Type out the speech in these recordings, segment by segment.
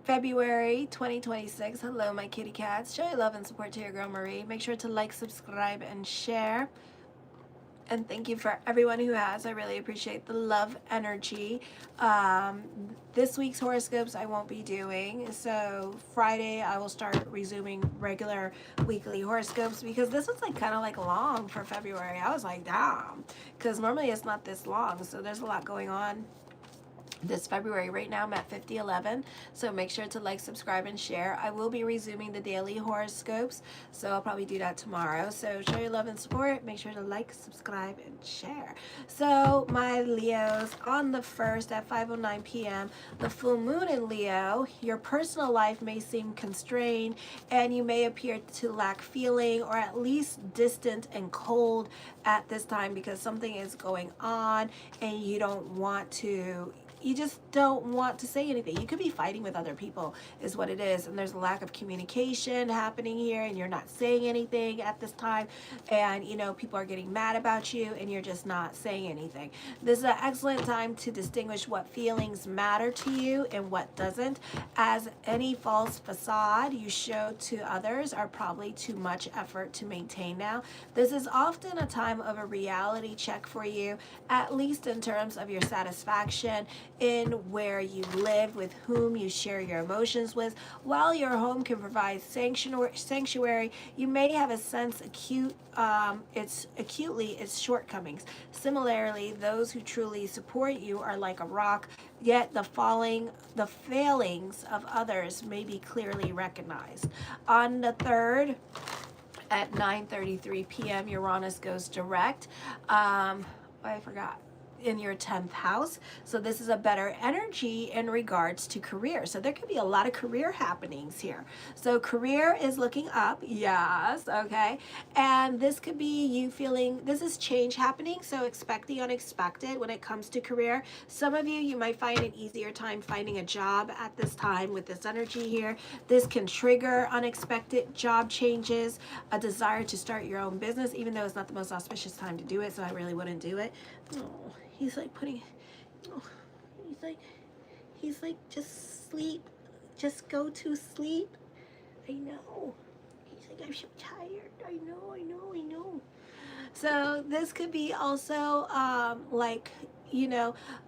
February 2026. Hello, my kitty cats. Show your love and support to your girl Marie. Make sure to like, subscribe, and share. And thank you for everyone who has. I really appreciate the love energy. This week's horoscopes I won't be doing. So Friday I will start resuming regular weekly horoscopes because this was like kind of like long for February. I was like, damn, because normally it's not this long. So there's a lot going on this February. Right now I'm at 5011, so make sure to like, subscribe, and share. I will be resuming the daily horoscopes, so I'll probably do that tomorrow. So show your love and support. Make sure to like, subscribe, and share. So my Leos, on the 1st at 5:09 p.m., the full moon in Leo. Your personal life may seem constrained and you may appear to lack feeling or at least distant and cold at this time because something is going on and you just don't want to say anything. You could be fighting with other people is what it is, and there's a lack of communication happening here and you're not saying anything at this time, and people are getting mad about you and you're just not saying anything. This is an excellent time to distinguish what feelings matter to you and what doesn't, as any false facade you show to others are probably too much effort to maintain now. This is often a time of a reality check for you, at least in terms of your satisfaction in where you live, with whom you share your emotions with. While your home can provide sanctuary, you may have a sense acutely its shortcomings. Similarly, those who truly support you are like a rock, yet the failings of others may be clearly recognized. On the 3rd at 9:33 p.m., Uranus goes direct. I forgot. In your 10th house. So this is a better energy in regards to career. So there could be a lot of career happenings here. So career is looking up. Yes. Okay. And this could be you feeling this is change happening. So expect the unexpected when it comes to career. Some of you might find an easier time finding a job at this time with this energy here. This can trigger unexpected job changes, a desire to start your own business, even though it's not the most auspicious time to do it. So I really wouldn't do it. Oh, he's like putting, oh, he's like, just sleep, just go to sleep. I know. He's like, I'm so tired. I know. So this could be also like,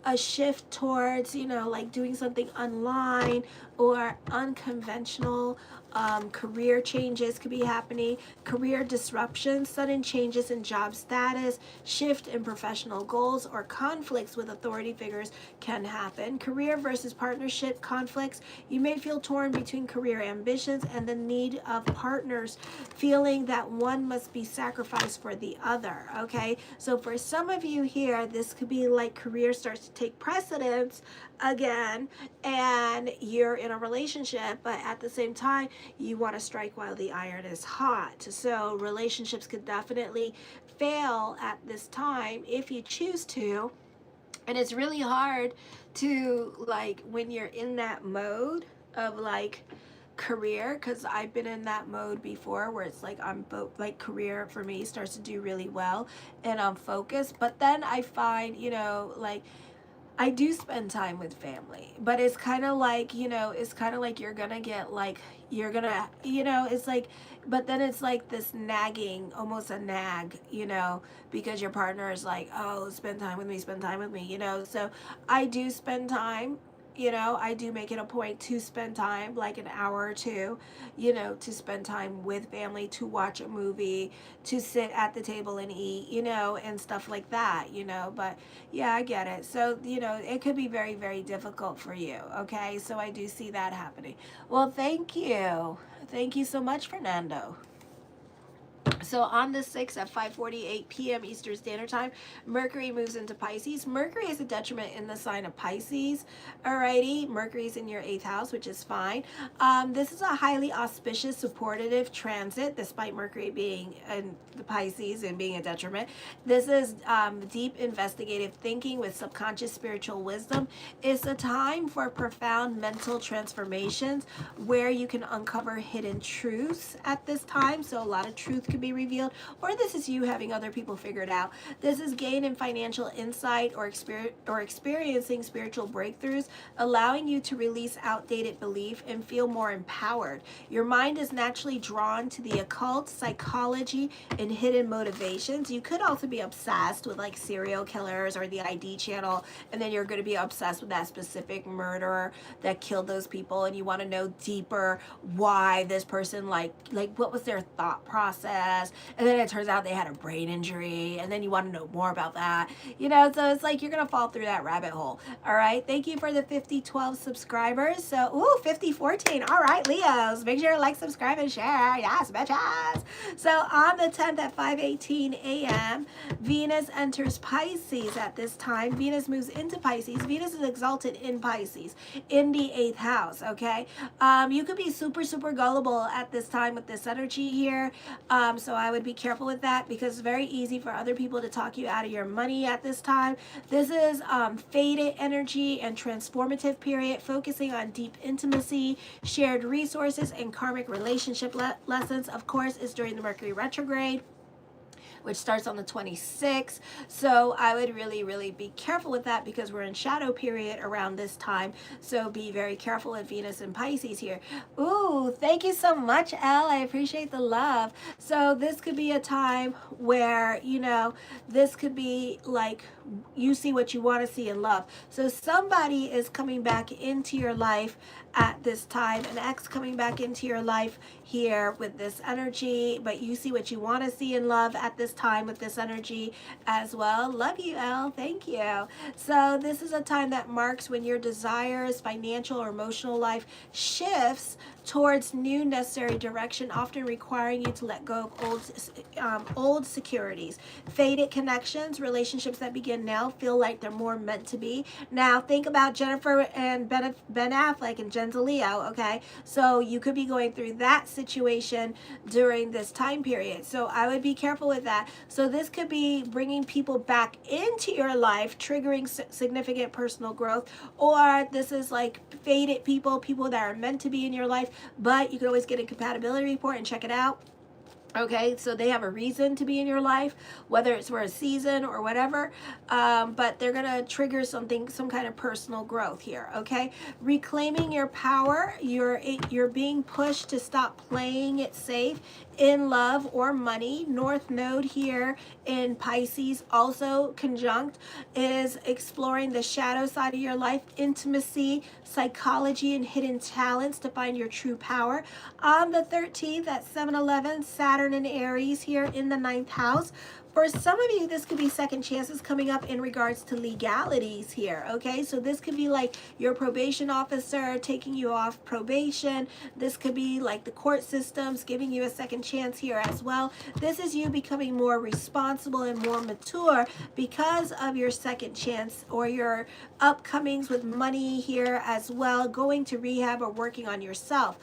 a shift towards, like doing something online or unconventional. Career changes could be happening, career disruptions, sudden changes in job status, shift in professional goals, or conflicts with authority figures can happen. Career versus partnership conflicts. You may feel torn between career ambitions and the need of partners, feeling that one must be sacrificed for the other. Okay, so for some of you here, this could be like career starts to take precedence again, and you're in a relationship, but at the same time you want to strike while the iron is hot. So relationships could definitely fail at this time if you choose to, and it's really hard to, like, when you're in that mode of like career, because I've been in that mode before where it's like I'm like career for me starts to do really well and I'm focused, but then I find like I do spend time with family, but it's kind of like, it's kind of like you're gonna get like, it's like, but then it's like this nagging, almost a nag, because your partner is like, oh, spend time with me, so I do spend time. I do make it a point to spend time, like an hour or two, to spend time with family, to watch a movie, to sit at the table and eat, and stuff like that, but yeah, I get it. So, it could be very, very difficult for you. Okay. So I do see that happening. Well, thank you. Thank you so much, Fernando. So on the 6th at 5:48 p.m. Eastern Standard Time, Mercury moves into Pisces. Mercury is a detriment in the sign of Pisces. Alrighty, Mercury's in your 8th house, which is fine. This is a highly auspicious, supportive transit, despite Mercury being in the Pisces and being a detriment. This is deep investigative thinking with subconscious spiritual wisdom. It's a time for profound mental transformations where you can uncover hidden truths at this time. So a lot of truth could be revealed, or this is you having other people figure it out. This is gain in financial insight or experiencing spiritual breakthroughs, allowing you to release outdated belief and feel more empowered. Your mind is naturally drawn to the occult, psychology, and hidden motivations. You could also be obsessed with like serial killers or the ID channel, and then you're going to be obsessed with that specific murderer that killed those people, and you want to know deeper why this person like what was their thought process, and then it turns out they had a brain injury, and then you want to know more about that, you know. So it's like you're going to fall through that rabbit hole. All right, thank you for the 5012 subscribers. So 5014. All right, Leos, make sure to like, subscribe, and share. Yes, bitches. So on the 10th at 5:18 a.m. Venus enters Pisces. At this time, Venus moves into Pisces. Venus is exalted in Pisces in the 8th house. Okay, you could be super gullible at this time with this energy here, so I would be careful with that, because it's very easy for other people to talk you out of your money at this time. This is faded energy and transformative period, focusing on deep intimacy, shared resources, and karmic relationship lessons. Of course, it's during the Mercury retrograde, which starts on the 26th. So I would really be careful with that, because we're in shadow period around this time. So be very careful with Venus and Pisces here. Ooh, thank you so much, Elle. I appreciate the love. So this could be a time where, you know, this could be like you see what you want to see in love. So somebody is coming back into your life at this time, an ex coming back into your life here with this energy, but you see what you want to see in love at this time with this energy as well. Love you, Elle. Thank you. So this is a time that marks when your desires, financial or emotional life shifts towards new necessary direction, often requiring you to let go of old securities. Faded connections, relationships that begin now feel like they're more meant to be. Now think about Jennifer and Ben Affleck and Jen's a Leo, okay? So you could be going through that situation during this time period. So I would be careful with that. So this could be bringing people back into your life, triggering significant personal growth, or this is like faded people that are meant to be in your life, but you can always get a compatibility report and check it out. Okay, so they have a reason to be in your life, whether it's for a season or whatever, but they're gonna trigger some kind of personal growth here. Okay, reclaiming your power. You're being pushed to stop playing it safe in love or money. North Node here in Pisces, also conjunct, is exploring the shadow side of your life, intimacy, psychology, and hidden talents to find your true power. On the 13th at 7:11, Saturn and Aries here in the 9th house. For some of you, this could be second chances coming up in regards to legalities here, okay? So this could be like your probation officer taking you off probation. This could be like the court systems giving you a second chance here as well. This is you becoming more responsible and more mature because of your second chance or your upcomings with money here as well, going to rehab or working on yourself.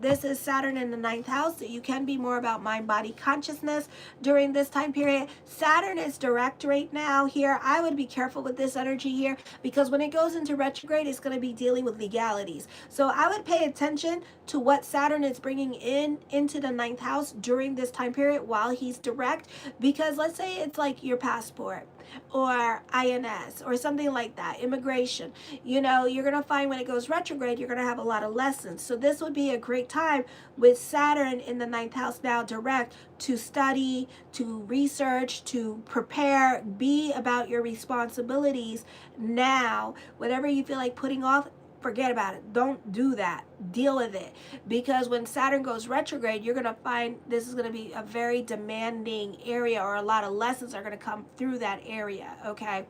This is Saturn in the 9th house, so you can be more about mind-body consciousness during this time period. Saturn is direct right now here. I would be careful with this energy here, because when it goes into retrograde, it's going to be dealing with legalities. So I would pay attention to what Saturn is bringing into the 9th house during this time period while he's direct, because let's say it's like your passport or INS or something like that, immigration. You know, you're going to find when it goes retrograde, you're going to have a lot of lessons. So this would be a great time with Saturn in the 9th house now direct to study, to research, to prepare, be about your responsibilities now. Whatever you feel like putting off, forget about it. Don't do that. Deal with it. Because when Saturn goes retrograde, you're going to find this is going to be a very demanding area, or a lot of lessons are going to come through that area, okay?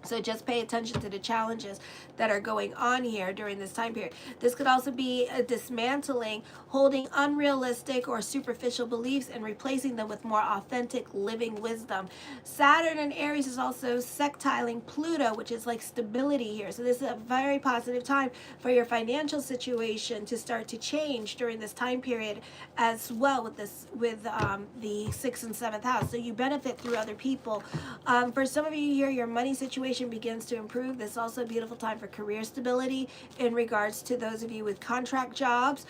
So just pay attention to the challenges that are going on here during this time period. This could also be a dismantling, holding unrealistic or superficial beliefs and replacing them with more authentic living wisdom. Saturn in Aries is also sextiling Pluto, which is like stability here. So this is a very positive time for your financial situation to start to change during this time period as well, with the 6th and 7th house. So you benefit through other people. For some of you here, your money situation situation begins to improve. This is also a beautiful time for career stability in regards to those of you with contract jobs.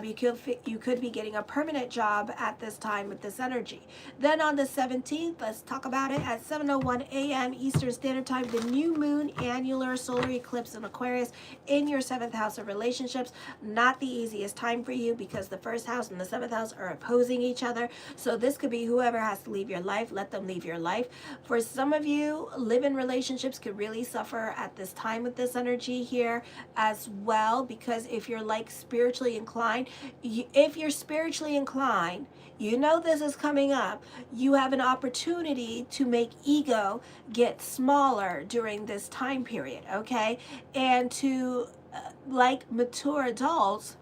You could be getting a permanent job at this time with this energy. Then on the 17th, let's talk about it. At 7:01 a.m. Eastern Standard Time, the new moon annular solar eclipse in Aquarius in your 7th house of relationships. Not the easiest time for you because the 1st house and the 7th house are opposing each other. So this could be whoever has to leave your life, let them leave your life. For some of you, live-in relationships could really suffer at this time with this energy here as well, because if you're like spiritually inclined, if you're spiritually inclined, you know this is coming up, you have an opportunity to make ego get smaller during this time period, okay? And to, like mature adults,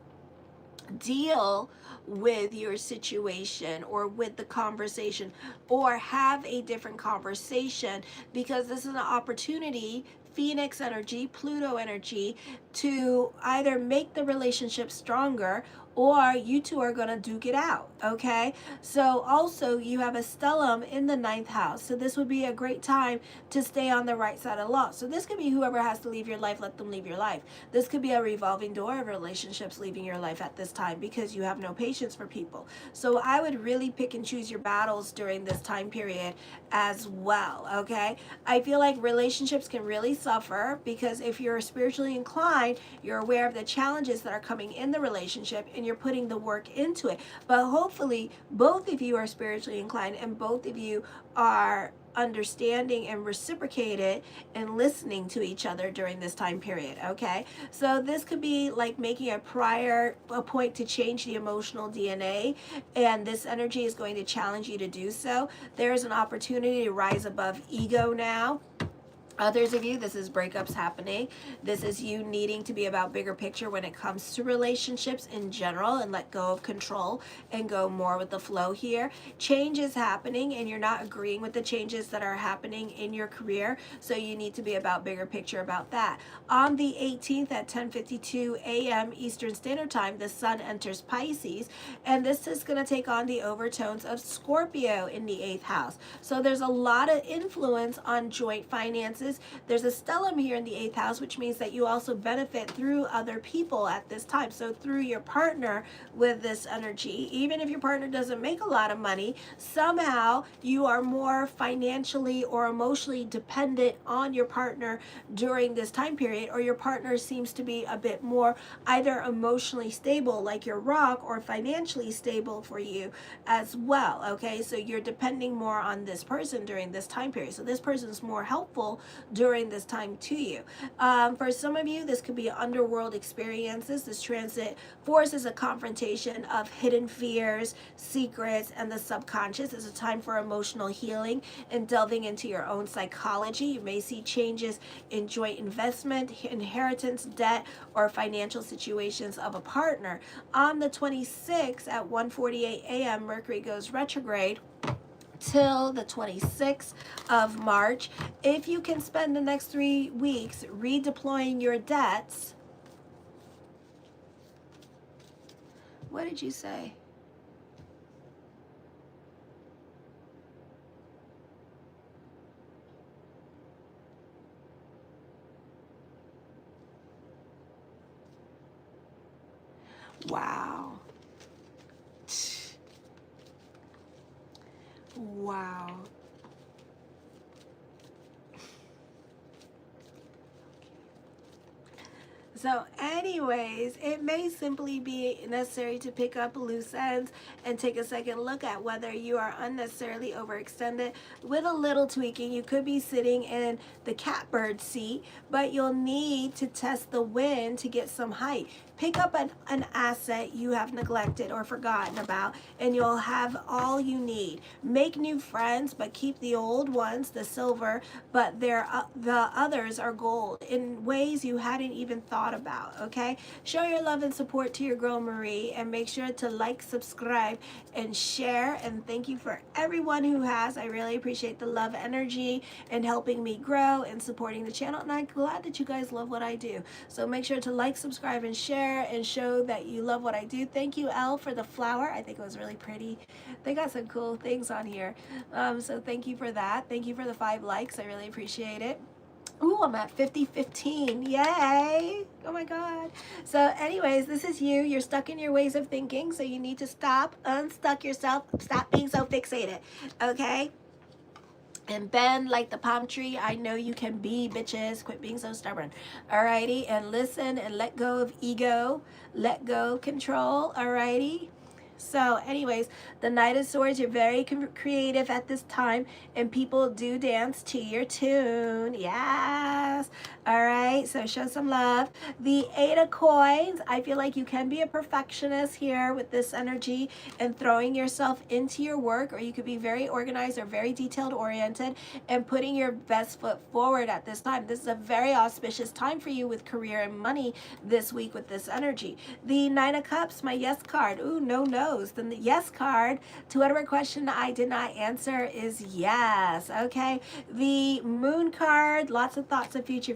deal with your situation or with the conversation, or have a different conversation, because this is an opportunity, Phoenix energy, Pluto energy, to either make the relationship stronger or you two are going to duke it out, okay? So also you have a stellium in the 9th house. So this would be a great time to stay on the right side of the law. So this could be whoever has to leave your life, let them leave your life. This could be a revolving door of relationships leaving your life at this time because you have no patience for people. So I would really pick and choose your battles during this time period as well, okay? I feel like relationships can really suffer because if you're spiritually inclined, you're aware of the challenges that are coming in the relationship and you're putting the work into it. But hopefully both of you are spiritually inclined and both of you are understanding and reciprocated and listening to each other during this time period, okay? So this could be like making a point to change the emotional DNA, and this energy is going to challenge you to do so. There's an opportunity to rise above ego now. Others of you, this is breakups happening. This is you needing to be about bigger picture when it comes to relationships in general and let go of control and go more with the flow here. Change is happening and you're not agreeing with the changes that are happening in your career. So you need to be about bigger picture about that. On the 18th at 10:52 a.m. Eastern Standard Time, the sun enters Pisces, and this is going to take on the overtones of Scorpio in the 8th house. So there's a lot of influence on joint finances. There's a stellium here in the 8th house, which means that you also benefit through other people at this time. So through your partner with this energy, even if your partner doesn't make a lot of money, somehow you are more financially or emotionally dependent on your partner during this time period, or your partner seems to be a bit more either emotionally stable like your rock or financially stable for you as well, okay? So you're depending more on this person during this time period. So this person's more helpful during this time to you. For some of you, this could be underworld experiences. This transit forces a confrontation of hidden fears, secrets, and the subconscious. It's a time for emotional healing and delving into your own psychology. You may see changes in joint investment, inheritance, debt, or financial situations of a partner. On the 26th at 1:48 a.m., Mercury goes retrograde till the 26th of March. If you can spend the next 3 weeks redeploying your debts. What did you say? Wow. Wow. So anyways, it may simply be necessary to pick up loose ends and take a second look at whether you are unnecessarily overextended. With a little tweaking, you could be sitting in the catbird seat, but you'll need to test the wind to get some height. Pick up an asset you have neglected or forgotten about, and you'll have all you need. Make new friends, but keep the old ones, the silver, but the others are gold in ways you hadn't even thought about, okay? Show your love and support to your girl Marie, and make sure to like, subscribe, and share. And thank you for everyone who has. I really appreciate the love energy and helping me grow and supporting the channel, and I'm glad that you guys love what I do. So make sure to like, subscribe, and share, and show that you love what I do. Thank you, Elle, for the flower. I think it was really pretty. They got some cool things on here. So thank you for that. Thank you for the 5 likes. I really appreciate it. Ooh, I'm at 50-15. Yay. Oh my God. So anyways, this is you. You're stuck in your ways of thinking. So you need to stop, unstuck yourself. Stop being so fixated. Okay? And bend like the palm tree. I know you can be, bitches. Quit being so stubborn. Alrighty? And listen and let go of ego. Let go of control. Alrighty? So, anyways, the Knight of Swords, you're very creative at this time, and people do dance to your tune. Yes. All right. So, show some love. The Eight of Coins, I feel like you can be a perfectionist here with this energy and throwing yourself into your work, or you could be very organized or very detailed oriented and putting your best foot forward at this time. This is a very auspicious time for you with career and money this week with this energy. The Nine of Cups, my yes card. Ooh, no. Then the yes card to whatever question I did not answer is yes. Okay. The Moon card, lots of thoughts of future.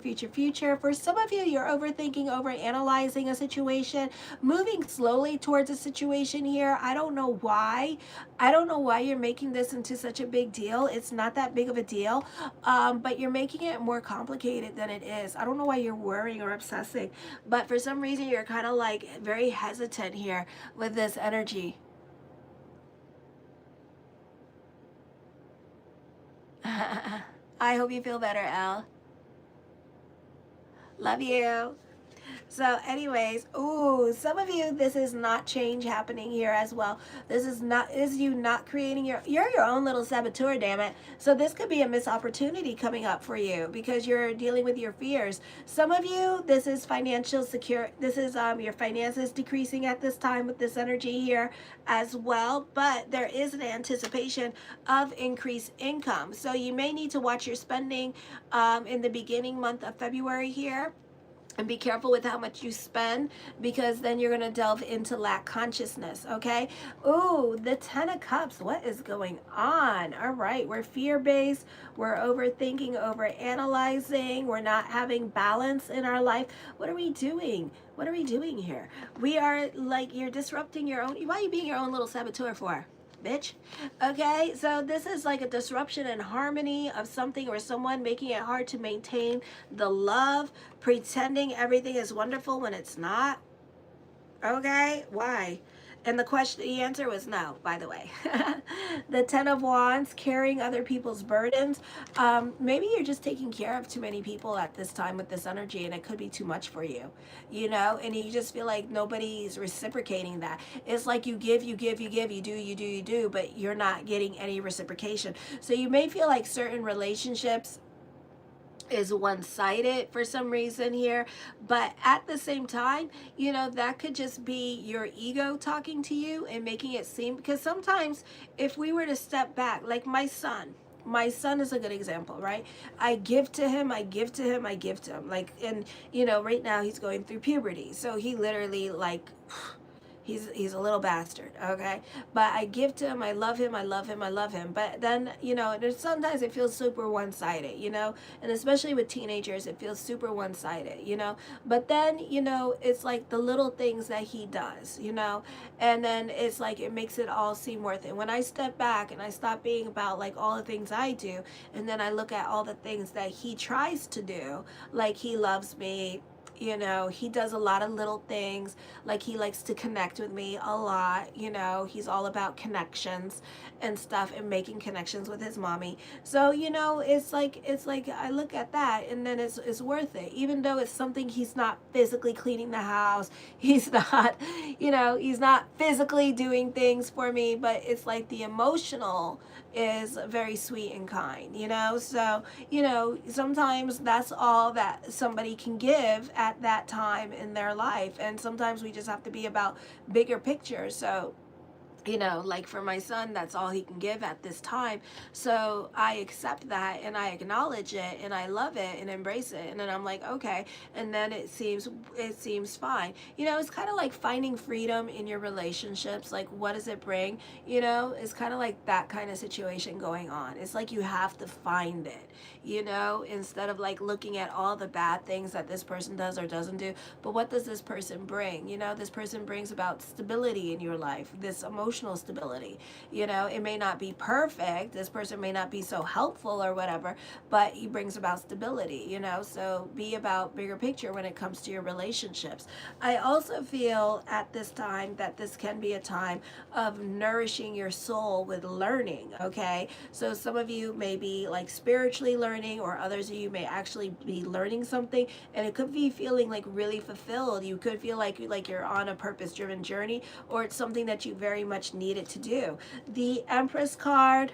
For some of you, you're overthinking, overanalyzing a situation, moving slowly towards a situation here. I don't know why. You're making this into such a big deal. It's not that big of a deal, but you're making it more complicated than it is. I don't know why you're worrying or obsessing, but for some reason, you're kind of like very hesitant here with this energy. I hope you feel better, Elle. Love you. So anyways, ooh, some of you, this is not change happening here as well. This is you not creating you're your own little saboteur, damn it. So this could be a missed opportunity coming up for you because you're dealing with your fears. Some of you, this is financial secure. This is your finances decreasing at this time with this energy here as well. But there is an anticipation of increased income. So you may need to watch your spending in the beginning month of February here. And be careful with how much you spend because then you're going to delve into lack consciousness, okay? Ooh, the Ten of Cups. What is going on? All right, we're fear-based. We're overthinking, overanalyzing. We're not having balance in our life. What are we doing? What are we doing here? We are like, you're disrupting your own. Why are you being your own little saboteur for? Bitch. Okay, so this is like a disruption in harmony of something or someone, making it hard to maintain the love, pretending everything is wonderful when it's not. Okay, why? And the answer was no, by the way. The Ten of Wands, carrying other people's burdens. Maybe you're just taking care of too many people at this time with this energy, and it could be too much for you, and you just feel like nobody's reciprocating that. It's like you give, you do, but you're not getting any reciprocation. So you may feel like certain relationships is one-sided for some reason here, but at the same time, that could just be your ego talking to you and making it seem, because sometimes if we were to step back, like my son is a good example, right? I give to him like, and right now he's going through puberty, so he literally like he's a little bastard, okay? But I give to him, I love him. But then, there's sometimes it feels super one-sided, and especially with teenagers, it feels super one-sided, But then, it's like the little things that he does, and then it's like it makes it all seem worth it. When I step back and I stop being about like all the things I do, and then I look at all the things that he tries to do, like he loves me, he does a lot of little things, like he likes to connect with me a lot, he's all about connections and stuff and making connections with his mommy. So, it's like I look at that and then it's worth it, even though it's something he's not physically cleaning the house, he's not, he's not physically doing things for me, but it's like the emotional is very sweet and kind, so, sometimes that's all that somebody can give at that time in their life, and sometimes we just have to be about bigger picture. So like for my son, that's all he can give at this time. So I accept that and I acknowledge it and I love it and embrace it. And then I'm like, okay. And then it seems fine. It's kind of like finding freedom in your relationships. Like, what does it bring? It's kind of like that kind of situation going on. It's like you have to find it, instead of like looking at all the bad things that this person does or doesn't do. But what does this person bring? This person brings about stability in your life, this emotional emotional stability. You know, it may not be perfect. This person may not be so helpful or whatever, but he brings about stability, you know. So be about bigger picture when it comes to your relationships. I also feel at this time that this can be a time of nourishing your soul with learning, okay? So some of you may be like spiritually learning, or others of you may actually be learning something, and it could be feeling like really fulfilled. You could feel like you're on a purpose-driven journey, or it's something that you very much needed to do. The Empress card,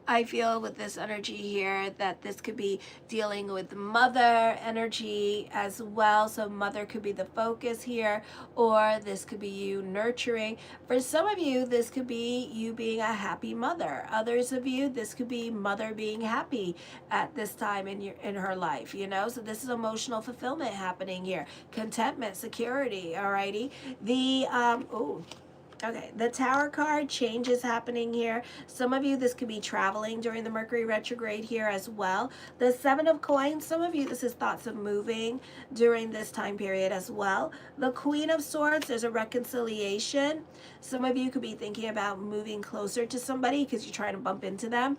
I feel with this energy here that this could be dealing with mother energy as well. So mother could be the focus here, or this could be you nurturing. For some of you, this could be you being a happy mother. Others of you, this could be mother being happy at this time in her life, you know. So this is emotional fulfillment happening here. Contentment, security, alrighty. The okay, the Tower card, change is happening here. Some of you, this could be traveling during the Mercury retrograde here as well. The Seven of Coins, some of you, this is thoughts of moving during this time period as well. The Queen of Swords, there's a reconciliation. Some of you could be thinking about moving closer to somebody because you're trying to bump into them,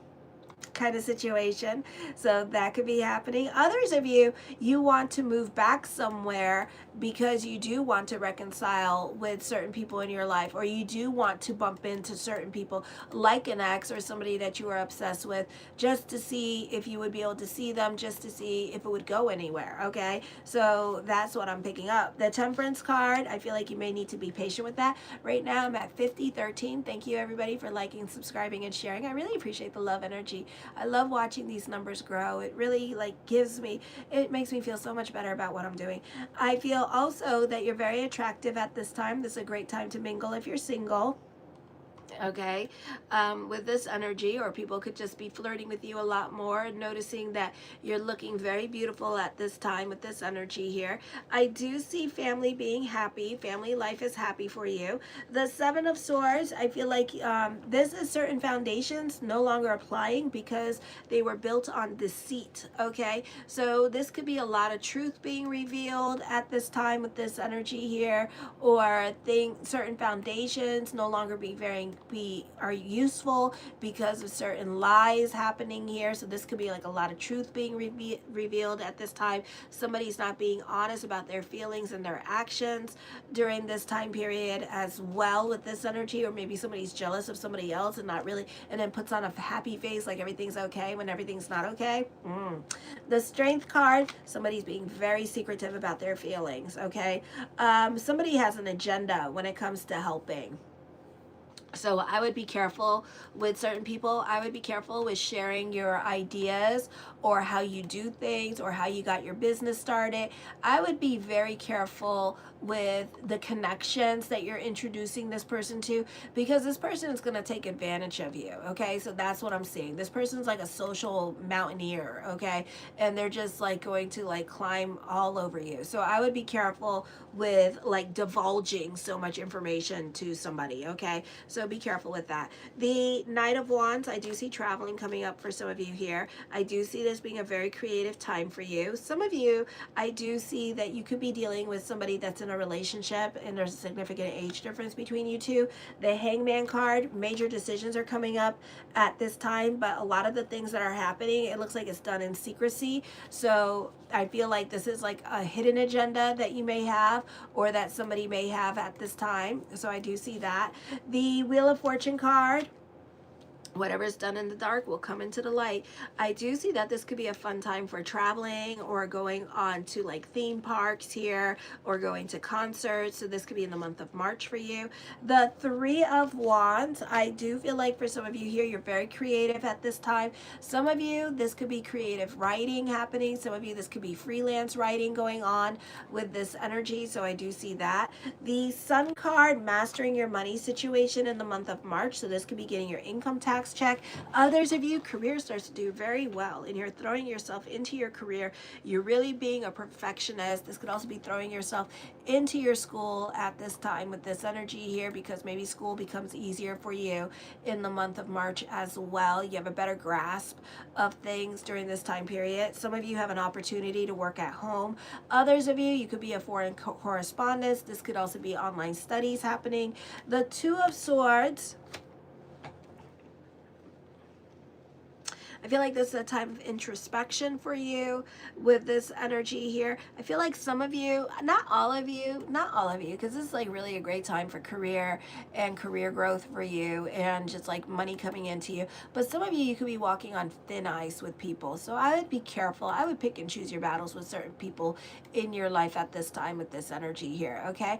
kind of situation. So that could be happening. Others of you, you want to move back somewhere because you do want to reconcile with certain people in your life, or you do want to bump into certain people like an ex or somebody that you are obsessed with, just to see if you would be able to see them, just to see if it would go anywhere. Okay, so that's what I'm picking up. The Temperance card, I feel like you may need to be patient with that. Right now I'm at 5013. Thank you everybody for liking, subscribing, and sharing. I really appreciate the love energy. I love watching these numbers grow. It really it makes me feel so much better about what I'm doing. I feel also that you're very attractive at this time. This is a great time to mingle if you're single. Okay, with this energy, or people could just be flirting with you a lot more, noticing that you're looking very beautiful at this time with this energy here. I do see family being happy. Family life is happy for you. The Seven of Swords, I feel like this is certain foundations no longer applying because they were built on deceit. Okay, so this could be a lot of truth being revealed at this time with this energy here, or certain foundations no longer are useful because of certain lies happening here. So this could be like a lot of truth being revealed at this time. Somebody's not being honest about their feelings and their actions during this time period as well with this energy, or maybe somebody's jealous of somebody else and not really, and then puts on a happy face like everything's okay when everything's not okay. The Strength card, somebody's being very secretive about their feelings. Okay, somebody has an agenda when it comes to helping. So I would be careful with certain people. I would be careful with sharing your ideas or how you do things or how you got your business started. I would be very careful with the connections that you're introducing this person to, because this person is going to take advantage of you. Okay, so that's what I'm seeing. This person's like a social mountaineer. Okay, and they're just like going to like climb all over you. So I would be careful with like divulging so much information to somebody. Okay, so be careful with that. The Knight of Wands, I do see traveling coming up for some of you here. I do see this being a very creative time for you. Some of you, I do see that you could be dealing with somebody that's in a relationship and there's a significant age difference between you two. The Hangman card, major decisions are coming up at this time, but a lot of the things that are happening, it looks like it's done in secrecy. So I feel like this is like a hidden agenda that you may have, or that somebody may have at this time. So I do see that. The Wheel of Fortune card, whatever is done in the dark will come into the light. I do see that this could be a fun time for traveling or going on to like theme parks here, or going to concerts. So this could be in the month of March for you. The Three of Wands, I do feel like for some of you here, you're very creative at this time. Some of you, this could be creative writing happening. Some of you, this could be freelance writing going on with this energy. So I do see that. The Sun card, mastering your money situation in the month of March. So this could be getting your income tax box check. Others of you, career starts to do very well, and you're throwing yourself into your career. You're really being a perfectionist. This could also be throwing yourself into your school at this time with this energy here, because maybe school becomes easier for you in the month of March as well. You have a better grasp of things during this time period. Some of you have an opportunity to work at home. Others of you could be a foreign correspondence. This could also be online studies happening. The Two of Swords, I feel like this is a time of introspection for you with this energy here. I feel like some of you, not all of you, because this is like really a great time for career and career growth for you and just like money coming into you. But some of you, you could be walking on thin ice with people. So I would be careful. I would pick and choose your battles with certain people in your life at this time with this energy here, okay?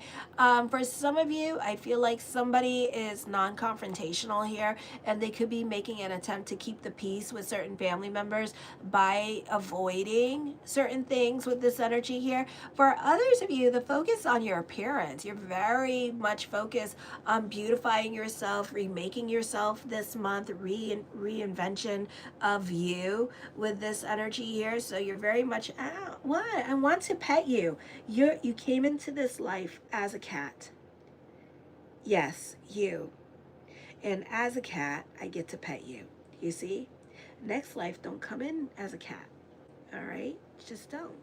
For some of you, I feel like somebody is non-confrontational here, and they could be making an attempt to keep the peace with certain family members by avoiding certain things with this energy here. For others of you, the focus on your appearance, you're very much focused on beautifying yourself, remaking yourself this month, reinvention of you with this energy here. So you're very much, I want to pet you. You came into this life as a cat. Yes, you. And as a cat, I get to pet you. You see? Next life, don't come in as a cat. All right? Just don't.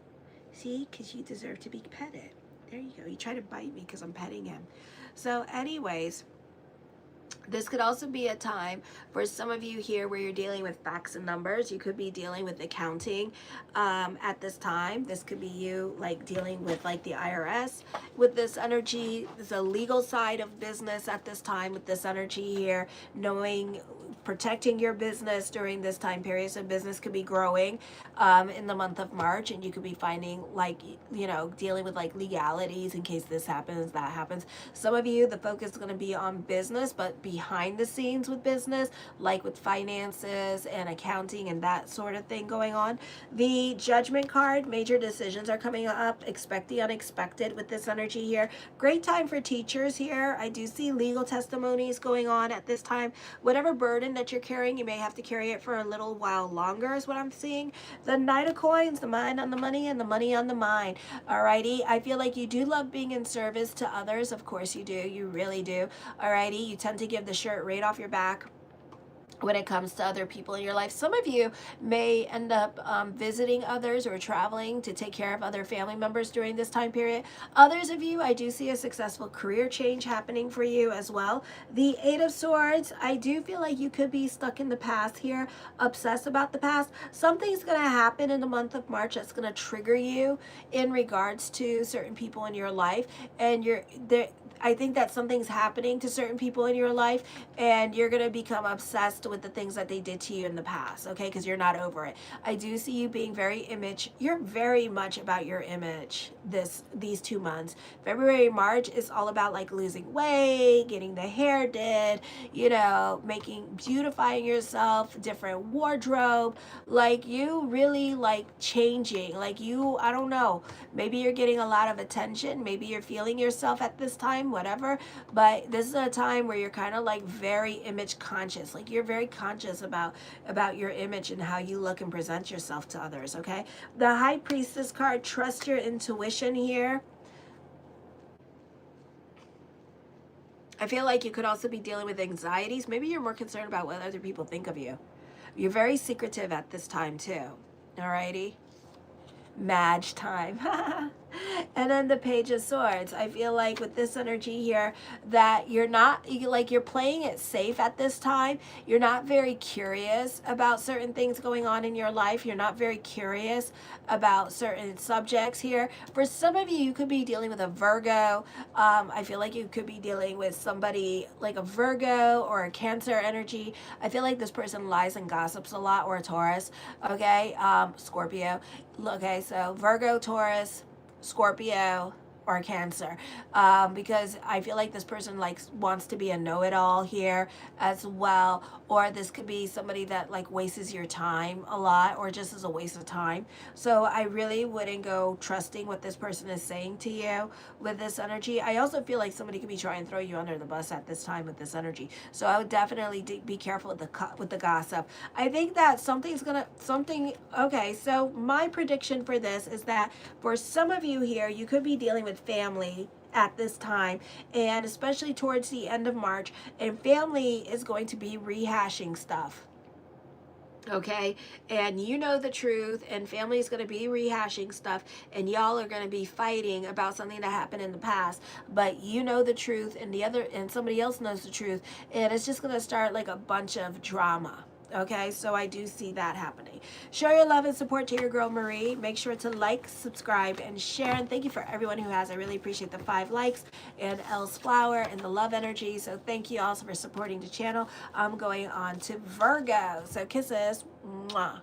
See? Because you deserve to be petted. There you go. You try to bite me because I'm petting him. So anyways, this could also be a time for some of you here where you're dealing with facts and numbers. You could be dealing with accounting at this time. This could be you like dealing with like the IRS with this energy. There's a legal side of business at this time with this energy here, knowing, protecting your business during this time period. So business could be growing in the month of March, and you could be finding like, you know, dealing with like legalities in case this happens, that happens. Some of you, the focus is going to be on business, but behind the scenes with business, like with finances and accounting and that sort of thing going on. The Judgment card, major decisions are coming up. Expect the unexpected with this energy here. Great time for teachers here. I do see legal testimonies going on at this time. Whatever burden that you're carrying, you may have to carry it for a little while longer is what I'm seeing. The Knight of Coins, the mind on the money and the money on the mind. Alrighty, I feel like you do love being in service to others. Of course you do. You really do. Alrighty, you tend to give the shirt right off your back when it comes to other people in your life. Some of you may end up visiting others or traveling to take care of other family members during this time period. Others of you, I do see a successful career change happening for you as well. The Eight of Swords, I do feel like you could be stuck in the past here, obsessed about the past. Something's going to happen in the month of March that's going to trigger you in regards to certain people in your life, and you're there. I think that something's happening to certain people in your life, and you're going to become obsessed with the things that they did to you in the past, okay? Because you're not over it. I do see you being very you're very much about your image these 2 months. February, March is all about like losing weight, getting the hair did, you know, beautifying yourself, different wardrobe, like you really like changing, like you, I don't know, maybe you're getting a lot of attention, maybe you're feeling yourself at this time, whatever, but this is a time where you're kind of like very image conscious, like you're very conscious about your image and how you look and present yourself to others, okay? The High Priestess card, trust your intuition here. I feel like you could also be dealing with anxieties. Maybe you're more concerned about what other people think of you. You're very secretive at this time too. Alrighty? Madge time. And then the Page of Swords. I feel like with this energy here that you're playing it safe at this time. You're not very curious about certain things going on in your life. You're not very curious about certain subjects here. For some of you, you could be dealing with a Virgo. I feel like you could be dealing with somebody like a Virgo or a Cancer energy. I feel like this person lies and gossips a lot, or a Taurus. Okay, Scorpio. Okay, so Virgo, Taurus, Scorpio, or Cancer, because I feel like this person like wants to be a know-it-all here as well, or this could be somebody that like wastes your time a lot or just is a waste of time. So I really wouldn't go trusting what this person is saying to you with this energy. I also feel like somebody could be trying to throw you under the bus at this time with this energy. So I would definitely be careful with the gossip. I think that okay, so my prediction for this is that for some of you here, you could be dealing with family at this time, and especially towards the end of March, and family is going to be rehashing stuff. Okay, and you know the truth, and family is going to be rehashing stuff, and y'all are going to be fighting about something that happened in the past, but you know the truth, and somebody else knows the truth, and it's just going to start like a bunch of drama. Okay, so I do see that happening. Show your love and support to your girl Marie. Make sure to like, subscribe, and share. And thank you for everyone who has. I really appreciate the 5 likes and Elle's flower and the love energy. So thank you also for supporting the channel. I'm going on to Virgo. So kisses. Mwah.